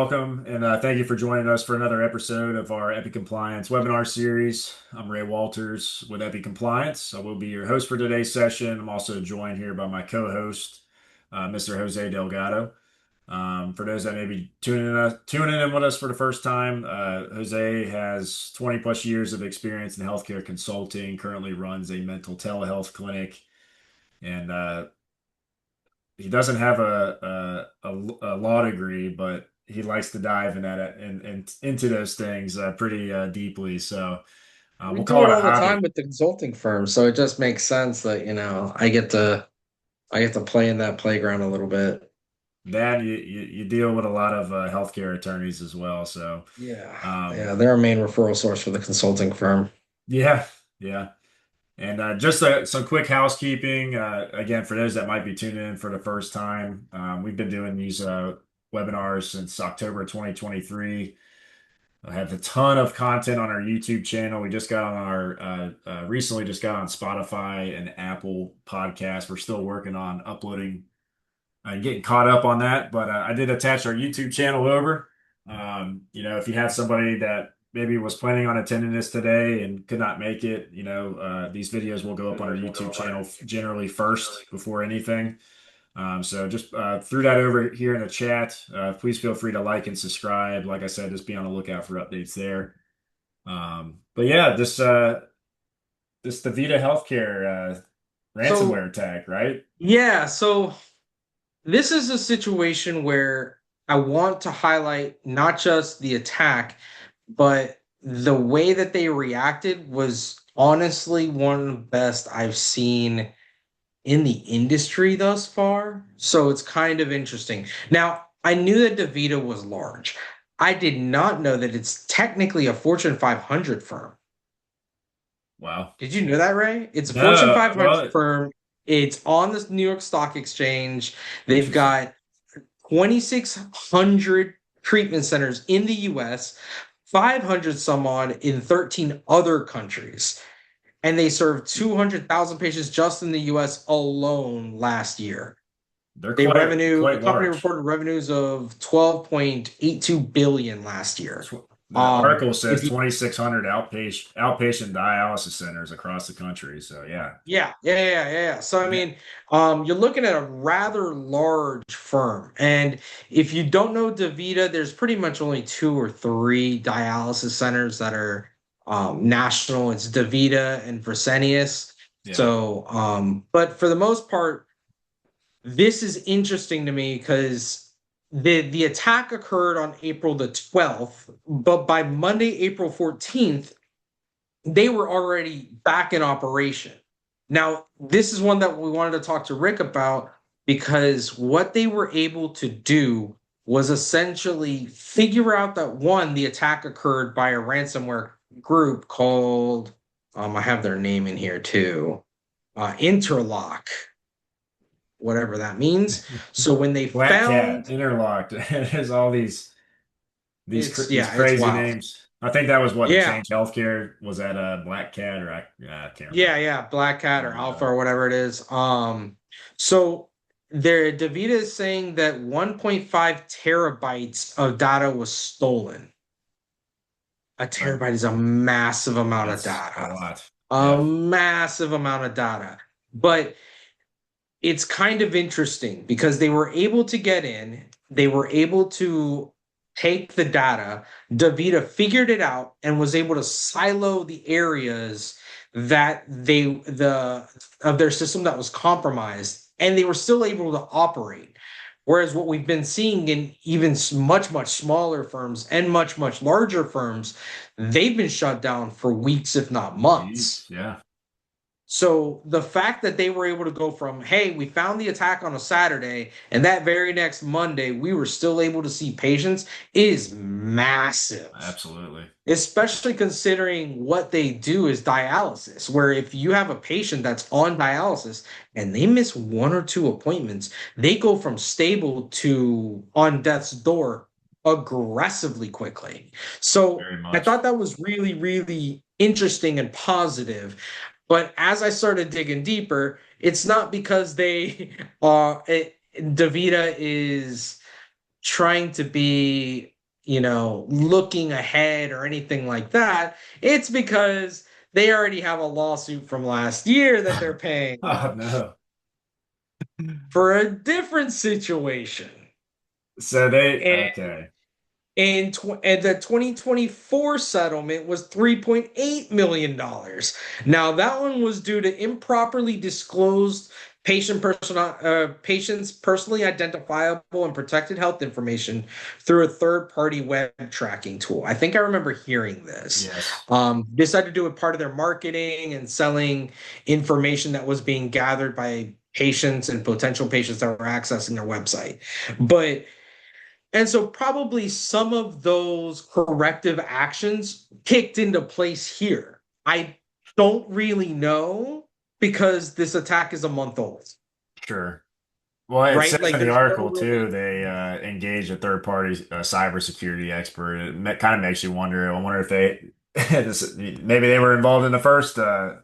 welcome, and thank you for joining us for another episode of our Epic Compliance webinar series. I'm Ray Walters with Epic Compliance. I will be your host for today's session. I'm also joined here by my co-host, Mr. Jose Delgado. For those that may be tuning in with us for the first time, Jose has 20 plus years of experience in healthcare consulting, currently runs a mental telehealth clinic, and he doesn't have a law degree, but he likes to dive in that and into those things pretty deeply. So We we'll do call it it a all the time hobby. with the consulting firm, so it just makes sense that, I get to play in that playground a little bit. Then you deal with a lot of healthcare attorneys as well. So Yeah. um, Yeah, they're our main referral source for the consulting firm. yeah, yeah. And just some quick housekeeping. Again, for those that might be tuning in for the first time, we've been doing these webinars since October 2023. I have a ton of content on our YouTube channel. We just got on our recently just got on Spotify and Apple Podcasts. We're still working on uploading and getting caught up on that, but I did attach our YouTube channel over. If you have somebody that maybe was planning on attending this today and could not make it, these videos will go up on our YouTube channel generally first before anything. So just threw that over here in the chat. Please feel free to like and subscribe. Like I said, just be on the lookout for updates there. But yeah, this DaVita healthcare So, ransomware attack, right? yeah, so this is a situation where I want to highlight not just the attack, but the way that they reacted was honestly one of the best I've seen in the industry thus far. So it's kind of interesting. Now, I knew that DaVita was large. I did not know that it's technically a Fortune 500 firm. Wow. Did you know that, Ray? It's a Fortune No, 500 well, firm. It's on the New York Stock Exchange. They've interesting. got 2,600 treatment centers in the US, 500 some odd in 13 other countries, and they served 200,000 patients just in the US alone last year. They're The quite company large. reported revenues of 12.82 billion last year. The article If says you 2,600 outpatient dialysis centers across the country. So yeah, Yeah. So I yeah, mean, you're looking at a rather large firm, and if you don't know DaVita, there's pretty much only two or three dialysis centers that are national. It's DaVita and Fresenius. yeah. So, but for the most part, this is interesting to me because the attack occurred on April the 12th, but by Monday, April 14th, they were already back in operation. Now, this is one that we wanted to talk to Rick about because what they were able to do was essentially figure out that one, the attack occurred by a ransomware group called, I have their name in here too, Interlock, whatever that means. So when they Black Cat, found Interlocked. There's all these it's crazy wild. names. I think that was what the Yeah, Change Healthcare was at Black Cat or I can't remember. Yeah, Black Cat or Alpha Uh, or whatever it is. So there, DaVita is saying that 1.5 terabytes of data was stolen. A I, terabyte is a massive amount of that's a data. lot. A Yeah. massive amount of data. But it's kind of interesting because they were able to get in, they were able to take the data. DaVita figured it out and was able to silo the areas that the of their system that was compromised, and they were still able to operate. Whereas what we've been seeing in even much smaller firms and much larger firms, they've been shut down for weeks, if not months. Jeez. Yeah. So the fact that they were able to go from, hey, we found the attack on a Saturday, and that very next Monday, we were still able to see patients is massive, Absolutely. especially considering what they do is dialysis, where if you have a patient that's on dialysis and they miss one or two appointments, they go from stable to on death's door aggressively quickly. So Very I much. thought that was really interesting and positive. But as I started digging deeper, it's not because DaVita is trying to be, looking ahead or anything like that. It's because they already have a lawsuit from last year that they're paying Oh off no. for a different situation. So they And okay. and the 2024 settlement was $3.8 million. Now, that one was due to improperly disclosed patients' personally identifiable and protected health information through a third-party web tracking tool. I think I remember hearing this. Yes. This had to do with part of their marketing and selling information that was being gathered by patients and potential patients that were accessing their website. And so probably some of those corrective actions kicked into place here. I don't really know because this attack is a month old, Sure. Well, it right? says Like in the there's no article too, really. they engaged a third party cybersecurity expert. Kind of makes you wonder. I wonder if they maybe they were involved in the first, I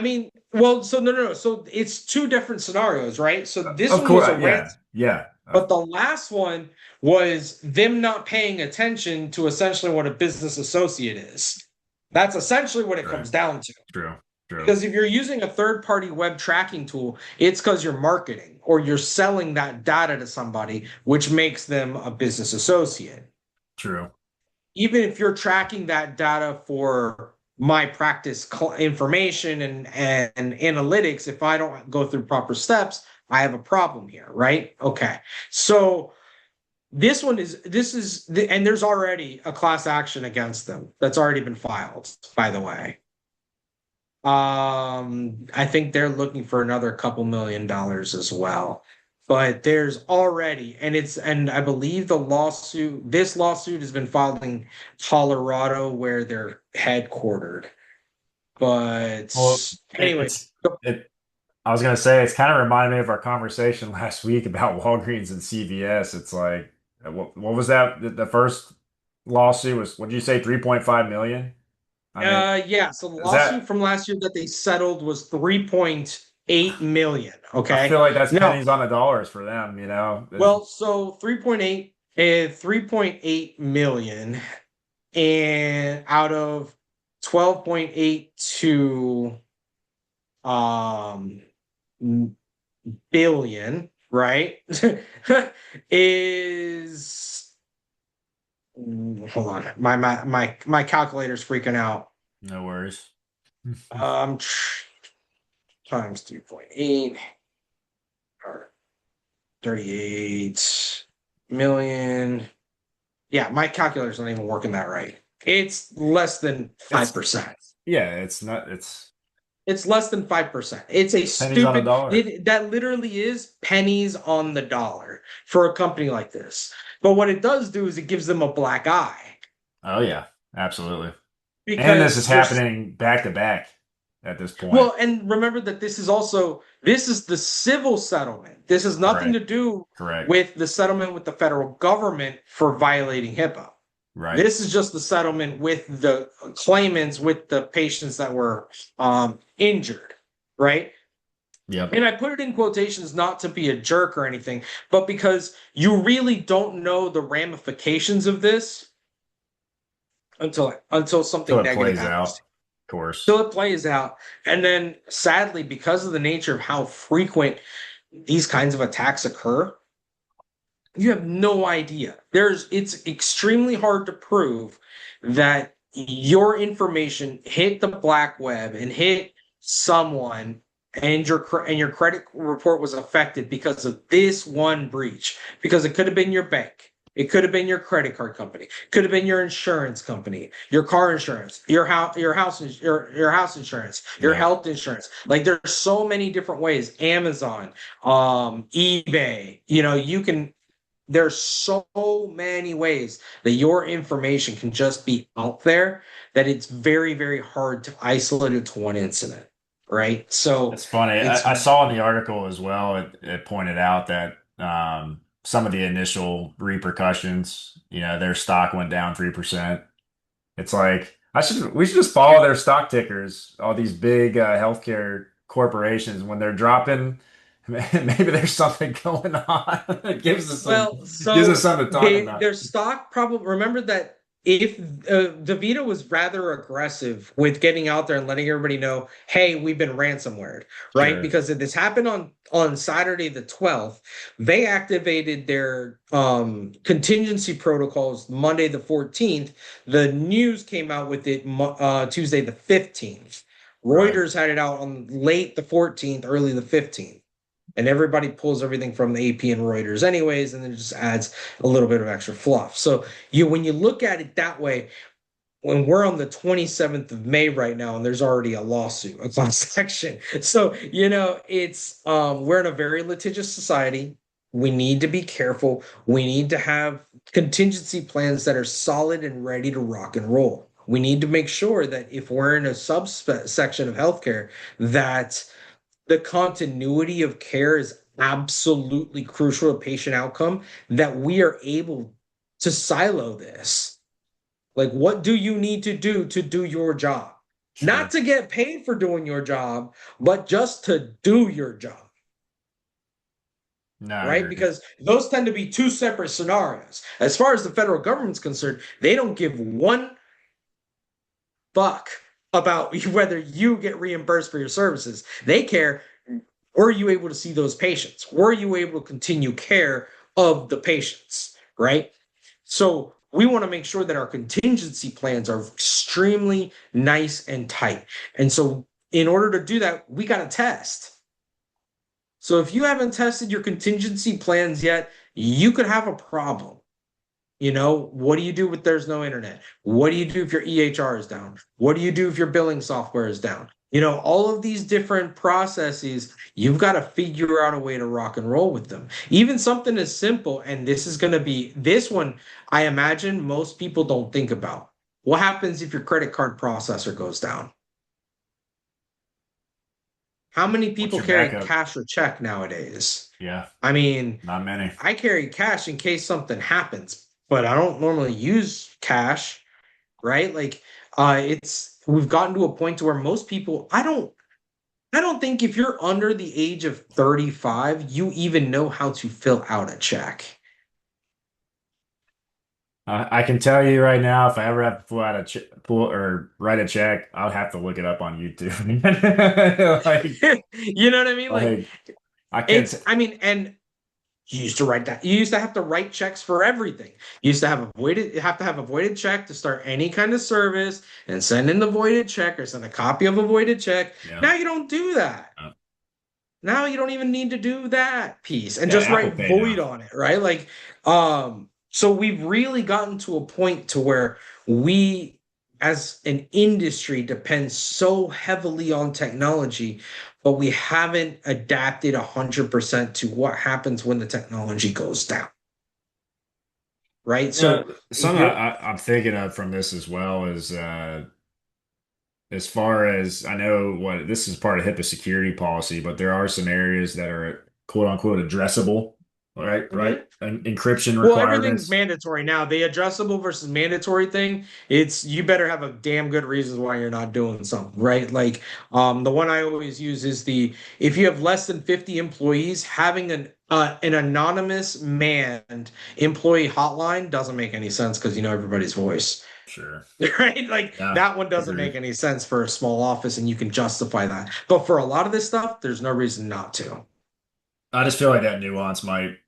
mean, well, so no, no, no. So it's two different scenarios, right? So this of one was course, a yeah, ransom, yeah, but the last one was them not paying attention to essentially what a business associate is. That's essentially what it right, comes down to. true, true, Because if you're using a third party web tracking tool, it's because you're marketing or you're selling that data to somebody, which makes them a business associate. true. Even if you're tracking that data for my practice information and analytics, if I don't go through proper steps, I have a problem here, right? Okay. So and there's already a class action against them that's already been filed, by the way. I think they're looking for another couple $1 million as well. But there's already, and I believe this lawsuit has been filed in Colorado where they're headquartered. But Well, anyway, it. I was gonna say it's kind of reminded me of our conversation last week about Walgreens and CVS. It's like, what was that? The first lawsuit was, what did you say, 3.5 million? I mean, yeah, so the is lawsuit that? from last year that they settled was 3.8 million. I Okay. feel like that's Now, pennies on the dollars for them, you know? well, so 3.8 million and out of 12.82 um billion, right? Is hold on. My calculator's freaking out. No worries. Um times 3.8 or 38 million. Yeah, my calculator's not even working that right. It's less than It's 5%. yeah, it's not it's It's less than 5%. It's a pennies on a stupid, dollar. that literally is pennies on the dollar for a company like this. But what it does do is it gives them a black eye Oh yeah, absolutely. And this is because happening back to back at this point. well, and remember that this is the civil settlement. This has nothing to Correct. do Correct. with the settlement with the federal government for violating HIPAA. Right. This is just the settlement with the claimants, with the patients that were injured, right? Yep. And I put it in quotations not to be a jerk or anything, but because you really don't know the ramifications of this until Till something it negative plays out, happens. of course. Till it plays out. And then sadly, because of the nature of how frequent these kinds of attacks occur, you have no idea. It's extremely hard to prove that your information hit the black web and hit someone and your credit report was affected because of this one breach. Because it could have been your bank. It could have been your credit card company. It could have been your insurance company, your car insurance, your house insurance, your Yep. health insurance. Like there's so many different ways. Amazon, eBay. You can there's so many ways that your information can just be out there that it's very, very hard to isolate it to one incident, right? So It's funny. it's I saw in the article as well, it pointed out that some of the initial repercussions, their stock went down 3%. It's like we should just follow their stock tickers, all these big healthcare corporations when they're dropping Maybe there's something going on. It Well, gives us so something to talk about. their stock probably remember that if DaVita was rather aggressive with getting out there and letting everybody know, hey, we've been ransomware, right? Sure. Because if this happened on Saturday the 12th, they activated their contingency protocols Monday the 14th. The news came out with it Tuesday the 15th. Right. Reuters had it out on late the 14th, early the 15th, and everybody pulls everything from the AP and Reuters anyways, and then it just adds a little bit of extra fluff. So when you look at it that way, when we're on the 27th of May right now, and there's already a lawsuit, a class action. So, it's we're in a very litigious society. We need to be careful. We need to have contingency plans that are solid and ready to rock and roll. We need to make sure that if we're in a subsection of healthcare, that the continuity of care is absolutely crucial to patient outcome, that we are able to silo this. Like, what do you need to do your job? Not Sure. to get paid for doing your job, but just to do your job, No, I right? agree. Because those tend to be two separate scenarios. As far as the federal government's concerned, they don't give one fuck about whether you get reimbursed for your services. They care, were you able to see those patients? Were you able to continue care of the patients, right? So we want to make sure that our contingency plans are extremely nice and tight. And so in order to do that, we got to test. So if you haven't tested your contingency plans yet, you could have a problem. What do you do if there's no internet? What do you do if your EHR is down? What do you do if your billing software is down? All of these different processes, you've got to figure out a way to rock and roll with them. Even something as simple, and this is going to be this one, I imagine most people don't think about. What happens if your credit card processor goes down? How many What's people your carry backup? cash or check nowadays? Yeah, I mean, not many. I carry cash in case something happens, but I don't normally use cash, right? Like it's we've gotten to a point to where most people I don't think if you're under the age of 35, you even know how to fill out a check. I can tell you right now, if I ever have to pull or write a check, I'll have to look it up on YouTube. You know what I mean? Like Like I can't. I mean, and you used to write that. You used to have to write checks for everything. You used to have a voided check to start any kind of service and send in the voided check or send a copy of a voided check. Yeah. Now you don't do that. Uh, Now you don't even need to do that piece and yeah, just Apple write Pay now. void on it, right? Like, so we've really gotten to a point to where we as an industry depend so heavily on technology, but we haven't adapted 100% to what happens when the technology goes down, right? So Something you're I'm thinking of from this as well is as far as I know, what this is part of HIPAA security policy, but there are some areas that are quote unquote addressable, right? Right. Mhm. Encryption Well, everything's requirements. mandatory now. The adjustable versus mandatory thing, it's you better have a damn good reasons why you're not doing something, right? Like the one I always use is the if you have less than 50 employees, having an anonymous manned employee hotline doesn't make any sense because you know everybody's voice. Sure. Right? Like Yeah, that one doesn't agree. make any sense for a small office and you can justify that. But for a lot of this stuff, there's no reason not to. I just feel like that nuance might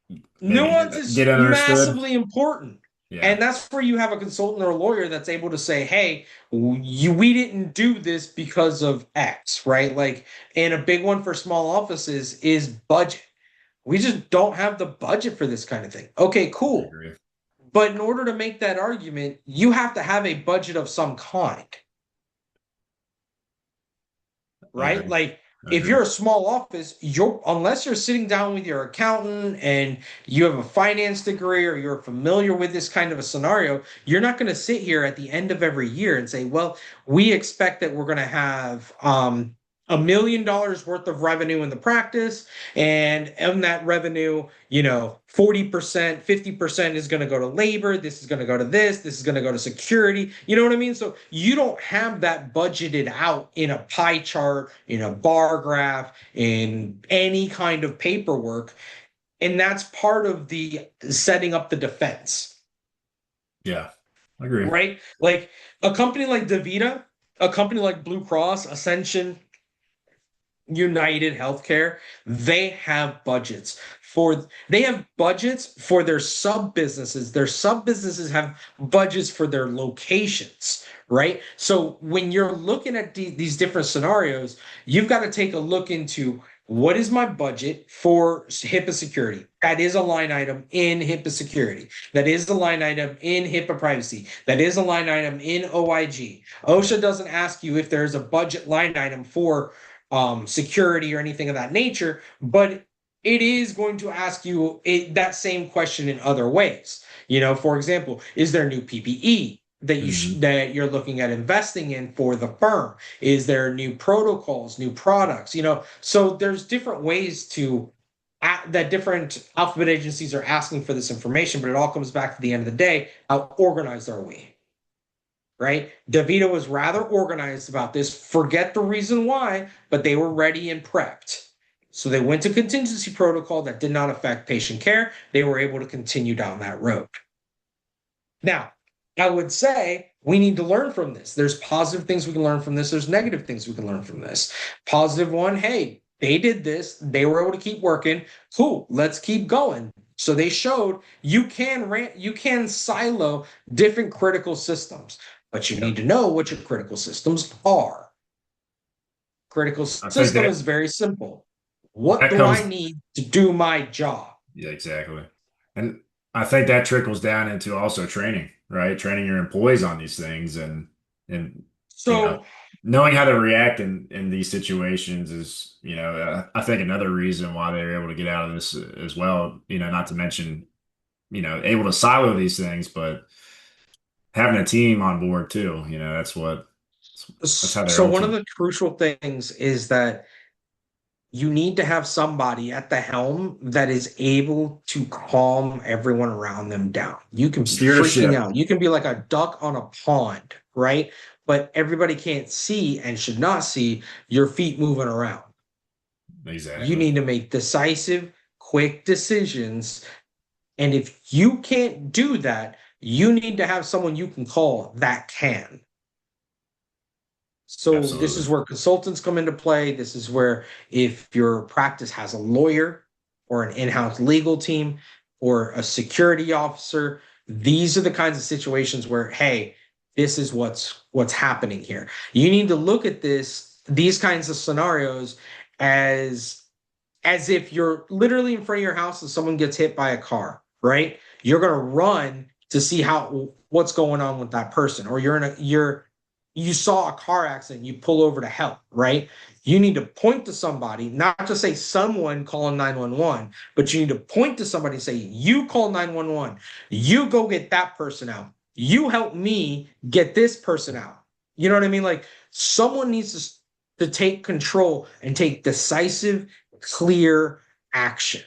maybe Nuance get is understood. massively important. Yeah, And that's where you have a consultant or a lawyer that's able to say, hey, we didn't do this because of X, right? Like, and a big one for small offices is budget. We just don't have the budget for this kind of thing. Okay, I cool. agree. But in order to make that argument, you have to have a budget of some kind, I right? agree. Like I if agree. you're a small office, you're unless you're sitting down with your accountant and you have a finance degree or you're familiar with this kind of a scenario, you're not going to sit here at the end of every year and say, "Well, we expect that we're going to have $1 million worth of revenue in the practice, and in that revenue, 40%, 50% is going to go to labor, this is going to go to this is going to go to security. You know what I mean? So you don't have that budgeted out in a pie chart, in a bar graph, in any kind of paperwork. And that's part of the setting up the defense, Yeah, I agree. right? Like a company like DaVita, a company like Blue Cross, Ascension, United Healthcare, they have budgets for their sub businesses. Their sub businesses have budgets for their locations, right? So when you're looking at these different scenarios, you've got to take a look into what is my budget for HIPAA security? That is a line item in HIPAA security. That is a line item in HIPAA privacy. That is a line item in OIG. OSHA doesn't ask you if there's a budget line item for security or anything of that nature, but it is going to ask you that same question in other ways. For example, is there new PPE Hmm. that you're looking at investing in for the firm? Is there new protocols, new products? So there's different ways that different alphabet agencies are asking for this information, but it all comes back to the end of the day, how organized are we? Right? DaVita was rather organized about this. Forget the reason why, but they were ready and prepped. So they went to contingency protocol that did not affect patient care. They were able to continue down that road. Now, I would say we need to learn from this. There's positive things we can learn from this. There's negative things we can learn from this. Positive one, hey, they did this. They were able to keep working. Cool. Let's keep going. So they showed you can silo different critical systems, but you Yeah, need to know what your critical systems are. Critical I think system that is very simple. What that do I comes. need to do my job? Yeah, exactly. And I think that trickles down into also training, right? Training your employees on these things and you know, So knowing how to react in these situations is, I think another reason why they were able to get out of this as well, not to mention, able to silo these things, but having a team on board too, that's how they're so one of ultimate. the crucial things is that you need to have somebody at the helm that is able to calm everyone around them down. You can be Steer the freaking ship. out. You can be like a duck on a pond, right? But everybody can't see and should not see your feet moving around. You Exactly. need to make decisive, quick decisions. And if you can't do that, you need to have someone you can call that can. So this Absolutely. is where consultants come into play. This is where if your practice has a lawyer or an in-house legal team or a security officer, these are the kinds of situations where, hey, this is what's happening here. You need to look at these kinds of scenarios as as if you're literally in front of your house and someone gets hit by a car, right? You're gonna run to see what's going on with that person, or you saw a car accident, you pull over to help, right? You need to point to somebody, not to say someone calling 911, but you need to point to somebody and say, you call 911, you go get that person out, you help me get this person out. You know what I mean? Like someone needs to take control and take decisive, clear action.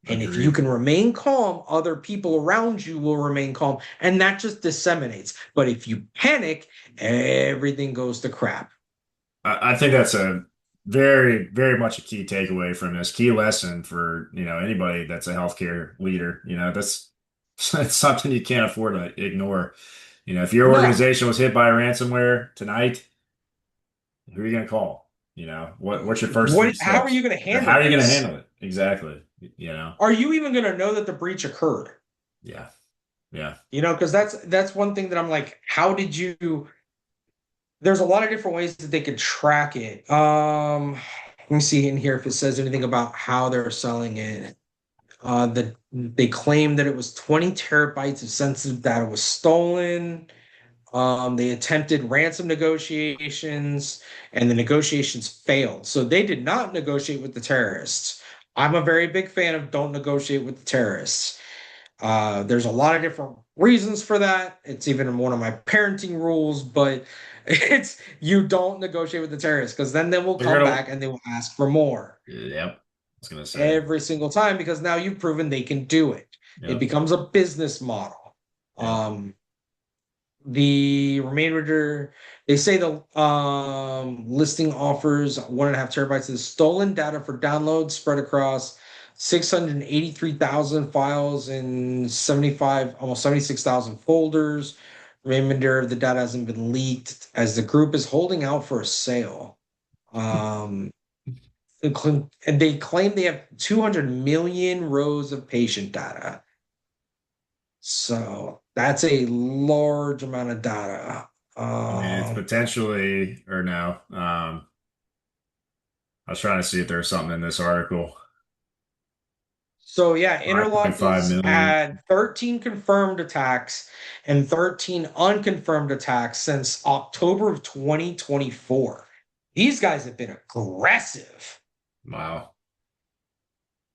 And if you Agreed. can remain calm, other people around you will remain calm. And that just disseminates. But if you panic, everything goes to crap. I think that's a very, very much a key takeaway from this key lesson for, anybody that's a healthcare leader. That's something you can't afford to ignore. If your No. organization was hit by ransomware tonight, who are you going to call? What's your first three How are you steps? going to How handle are you going to this? handle it? Exactly. You know? Are you even going to know that the breach occurred? Yeah. Yeah. Because that's one thing that I'm like, how did you there's a lot of different ways that they could track it. Let me see in here if it says anything about how they're selling it. They claim that it was 20 terabytes of sensitive data was stolen. They attempted ransom negotiations, and the negotiations failed. So they did not negotiate with the terrorists. I'm a very big fan of don't negotiate with the terrorists. There's a lot of different reasons for that. It's even in one of my parenting rules, but it's you don't negotiate with the terrorists because then they will They're come gonna. back and they will ask for more Yep. I was gonna say. every single time because now you've proven they can do it. It Yep. becomes a business model. Yep. The remainder, they say the listing offers 1.5 terabytes of stolen data for download spread across 683,000 files in 75, almost 76,000 folders. Remainder of the data hasn't been leaked as the group is holding out for a sale. Um, and they claim they have 200 million rows of patient data. So that's a large amount of data. I mean, it's Um, potentially or no. I was trying to see if there's something in this article. so yeah, Interlock 5.5 has million. had 13 confirmed attacks and 13 unconfirmed attacks since October of 2024. These guys have been aggressive. Wow.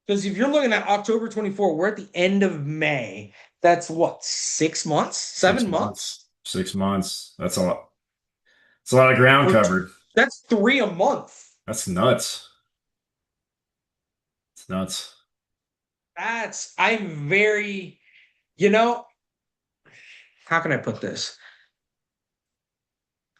Because if you're looking at October 24, we're at the end of May. That's what, 6 months, Six 7 months? months. 6 months. That's a lot. It's a lot of ground Or covered. that's three a month. That's nuts. It's nuts. I'm very, you know, how can I put this?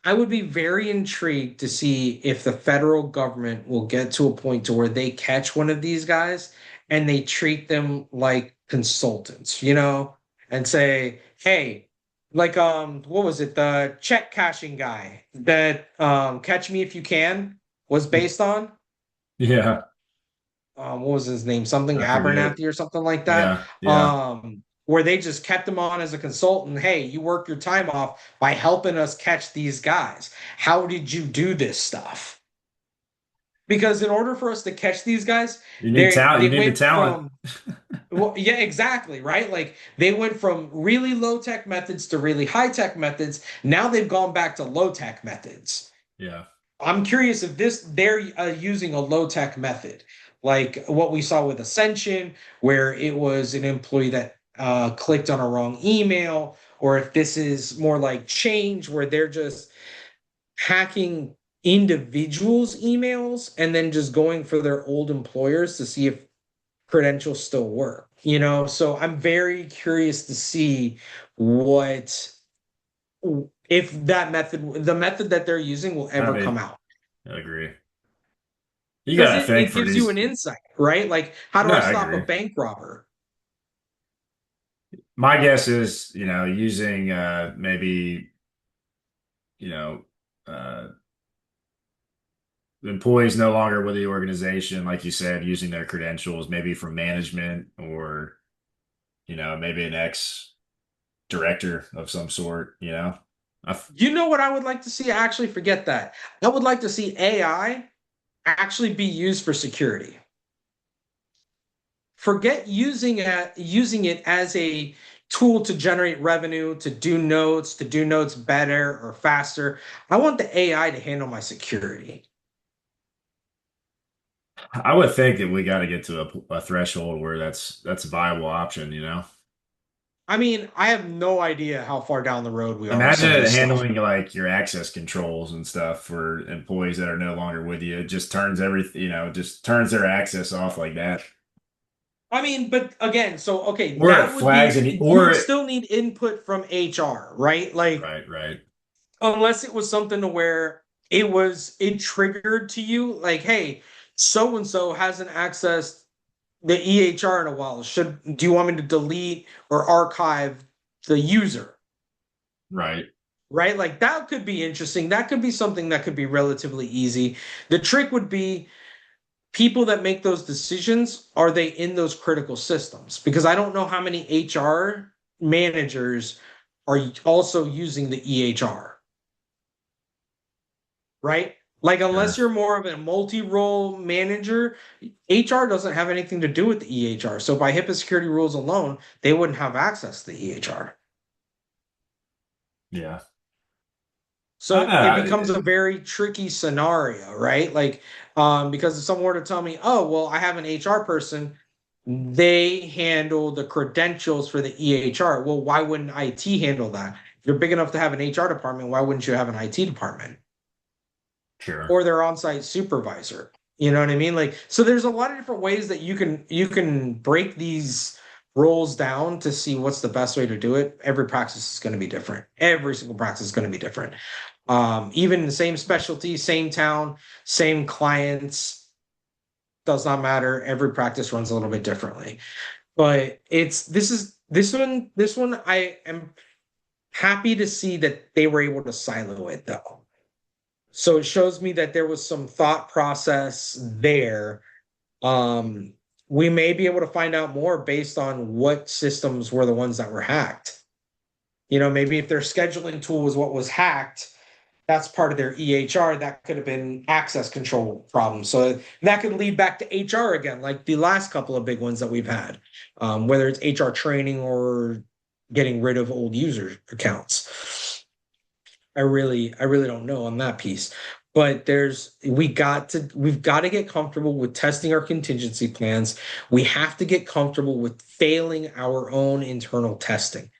I would be very intrigued to see if the federal government will get to a point to where they catch one of these guys and they treat them like consultants, and say, "Hey, like what was it? The check cashing guy that Catch Me If You Can was based on? Yeah. What was his name? Something I forget. Abernathy or something like that. Yeah. Yeah. Where they just kept him on as a consultant. Hey, you work your time off by helping us catch these guys. How did you do this stuff? Because in order for us to catch these guys, You need they talent. You they need the went talent. from well, yeah, exactly, right? Like they went from really low tech methods to really high tech methods. Now they've gone back to low tech methods. Yeah. I'm curious if they're using a low tech method, like what we saw with Ascension, where it was an employee that clicked on a wrong email, or if this is more like Change, where they're just hacking individuals' emails and then just going for their old employers to see if credentials still work. So I'm very curious to see what if the method that they're using will I ever come mean, out. I agree. You Because gotta it, think it for gives you an these. insight, right? Like, how do No, I I stop a agree. bank robber? My guess is, using maybe, you know, uh the employees no longer with the organization, like you said, using their credentials, maybe from management or, maybe an ex director of some sort. I, You know what I would like to see? Actually, forget that. I would like to see AI actually be used for security. Forget using it as a tool to generate revenue, to do notes better or faster. I want the AI to handle my security. I would think that we got to get to a threshold where that's a viable option. I mean, I have no idea how far down the road we are with Imagine some of it this stuff. handling like your access controls and stuff for employees that are no longer with you. It just turns just turns their access off like that. I mean, but again, so okay, Or it that would flags be and you or would it, still need input from HR, right? Like right, right, unless it was something to where it triggered to you like, hey, so and so hasn't accessed the EHR in a while. Do you want me to delete or archive the user? right. Right? Like that could be interesting. That could be something that could be relatively easy. The trick would be people that make those decisions, are they in those critical systems? Because I don't know how many HR managers are also using the EHR, right? Like, Yeah. unless you're more of a multi role manager, HR doesn't have anything to do with the EHR. So, by HIPAA security rules alone, they wouldn't have access to the EHR. Yeah. So, it becomes I, a very tricky scenario, right? Like, because if someone were to tell me, oh, well, I have an HR person, They handle the credentials for the EHR. Well, why wouldn't IT handle that? If you're big enough to have an HR department, why wouldn't you have an IT department Sure. or their on-site supervisor? You know what I mean? Like, so there's a lot of different ways that you can break these roles down to see what's the best way to do it. Every practice is going to be different. Every single practice is going to be different. Even the same specialty, same town, same clients, does not matter. Every practice runs a little bit differently. But this one I am happy to see that they were able to silo it though. So it shows me that there was some thought process there. Um, we may be able to find out more based on what systems were the ones that were hacked. Maybe if their scheduling tool was what was hacked, that's part of their EHR. That could have been access control problems. So that could lead back to HR again, like the last couple of big ones that we've had, whether it's HR training or getting rid of old user accounts. I really don't know on that piece. But we've got to get comfortable with testing our contingency plans. We have to get comfortable with failing our own internal testing.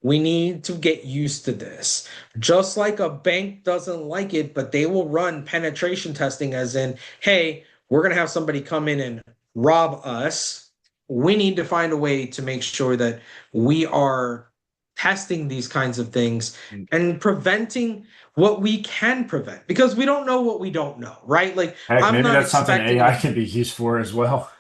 We need to get used to this. Just like a bank doesn't like it, but they will run penetration testing, as in, hey, we're going to have somebody come in and rob us. We need to find a way to make sure that we are testing these kinds of things and preventing what we can prevent because we don't know what we don't know, right? Like, Heck, I'm maybe not that's something expecting AI us. can be used for as well.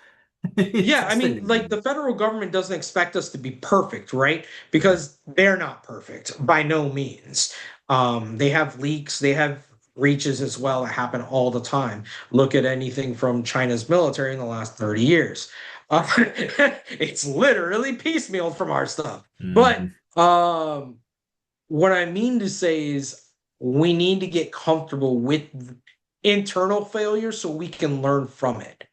Yeah, I Testing mean, like things. the federal government doesn't expect us to be perfect, right? Yeah. Because they're not perfect by no means. They have leaks, they have breaches as well that happen all the time. Look at anything from China's military in the last 30 years. It's literally piecemealed from our stuff. But Hmm. what I mean to say is we need to get comfortable with internal failure so we can learn from it.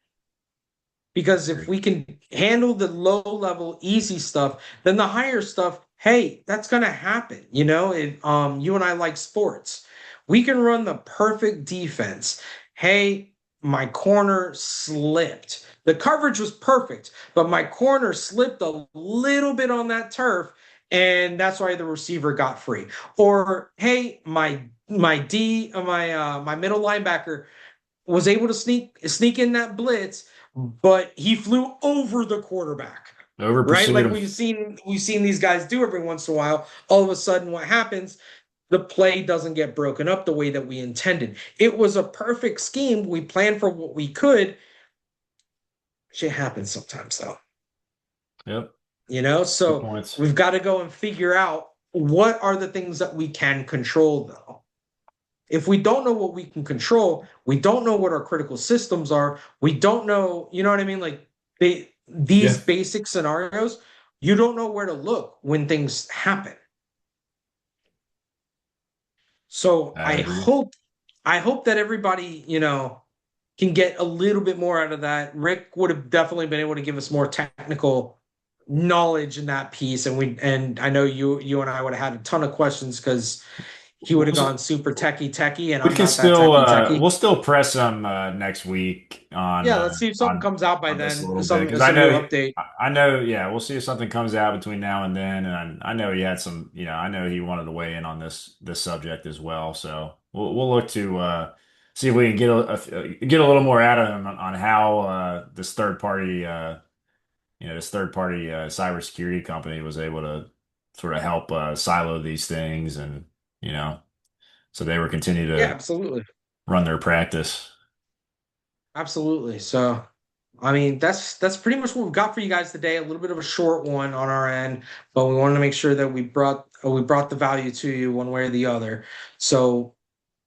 Because if we can handle the low level, easy stuff, then the higher stuff, hey, that's gonna happen. You and I like sports. We can run the perfect defense. Hey, my corner slipped. The coverage was perfect, but my corner slipped a little bit on that turf, and that's why the receiver got free. Or hey, my middle linebacker was able to sneak in that blitz, but he flew over the quarterback. Over Right? pursued Like him. we've seen these guys do every once in a while. All of a sudden, what happens? The play doesn't get broken up the way that we intended. It was a perfect scheme. We planned for what we could. Shit happens sometimes though. Yep. Good So points. we've got to go and figure out what are the things that we can control though. If we don't know what we can control, we don't know what our critical systems are. We don't know, you know what I mean? Like these Yeah, basic scenarios, you don't know where to look when things happen. So I I agree. hope, I hope that everybody, can get a little bit more out of that. Rick would have definitely been able to give us more technical knowledge in that piece, and I know you and I would have had a ton of questions because he would We'll, have gone super techie, and we I'm can not that still techie. we'll still press them next week Yeah, let's see if something comes out by on this a then. little bit Some because I some new know update. I know yeah we'll see if something comes out between now and then and I know he had some I know he wanted to weigh in on this subject as well so we'll look to see if we can get a little more out of him on how this third party cybersecurity company was able to sort of help silo these things and you know so they were continue Yeah, to absolutely. run their practice. Absolutely. So, I mean, that's pretty much what we've got for you guys today. A little bit of a short one on our end, but we wanted to make sure that we brought the value to you one way or the other. So,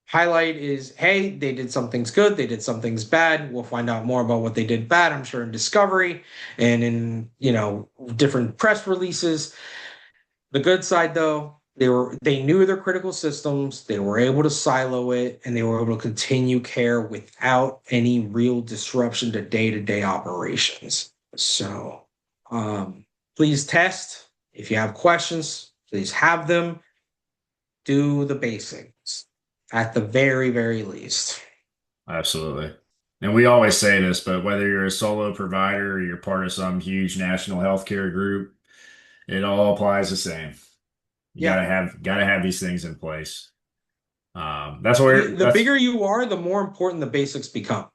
highlight is, hey, they did some things good, they did some things bad. We'll find out more about what they did bad, I'm sure, in Discovery and in, different press releases. The good side, though, they knew their critical systems, they were able to silo it, and they were able to continue care without any real disruption to day-to-day operations. So, please test. If you have questions, please have them. Do the basics at the very, very least. Absolutely. And we always say this, but whether you're a solo provider or you're part of some huge national healthcare group, it all applies the same. You Yeah. gotta have these things in place. That's where The that's bigger you are, the more important the basics become,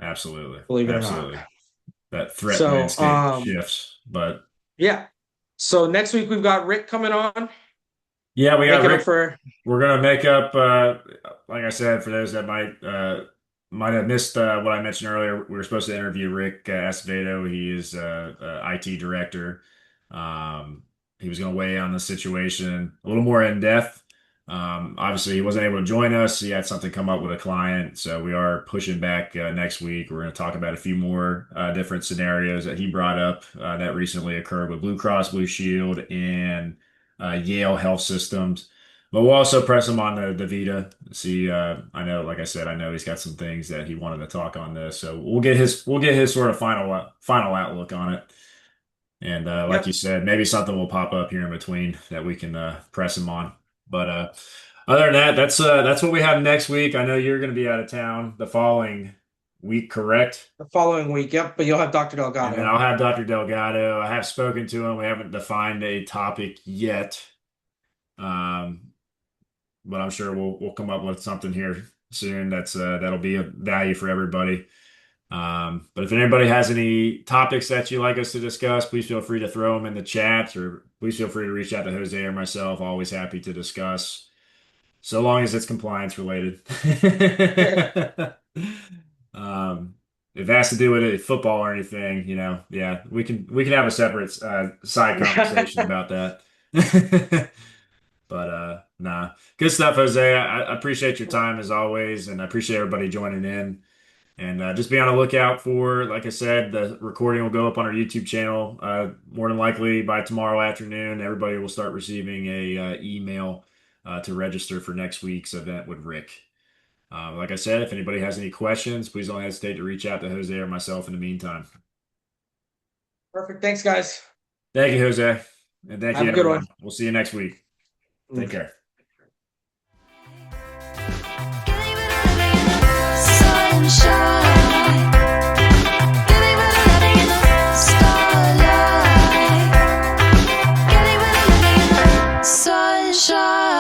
absolutely, believe it or not. absolutely. That threat So, landscape shifts. But yeah. So next week we've got Rick coming on, yeah, we got making up Rick. for. We're gonna make up, like I said, for those that might have missed what I mentioned earlier. We were supposed to interview Rick Acevedo. He is IT director. Um, he was going to weigh on the situation a little more in depth. Obviously, he wasn't able to join us. He had something come up with a client, so we are pushing back next week. We're going to talk about a few more different scenarios that he brought up that recently occurred with Blue Cross Blue Shield and Yale Health Systems. But we'll also press him on the DaVita. See, I know, like I said, I know he's got some things that he wanted to talk on this, so we'll get his sort of final outlook on it. And like you Yep. said, maybe something will pop up here in between that we can press him on. But other than that, that's what we have next week. I know you're going to be out of town the following week, correct? The following week. Yep. But you'll have Dr. And then Delgado. I'll have Dr. Delgado. I have spoken to him. We haven't defined a topic yet. Um, but I'm sure we'll come up with something here soon that'll be of value for everybody. But if anybody has any topics that you'd like us to discuss, please feel free to throw them in the chat, or please feel free to reach out to Jose or myself. Always happy to discuss, so long as it's compliance related. Um, if it has to do with it, football or anything, yeah, we can have a separate side conversation about that. But nah, good stuff, Jose. I appreciate your time as always, and I appreciate everybody joining in. And just be on the lookout for, like I said, the recording will go up on our YouTube channel more than likely by tomorrow afternoon. Everybody will start receiving a email to register for next week's event with Rick. Like I said, if anybody has any questions, please don't hesitate to reach out to Jose or myself in the meantime. Perfect. Thanks, guys. Thank you, Jose. And thank Have you, a good one. everyone. We'll see you next week. Take care. Sunshine, getting better living in the starlight, getting better living in the sunshine.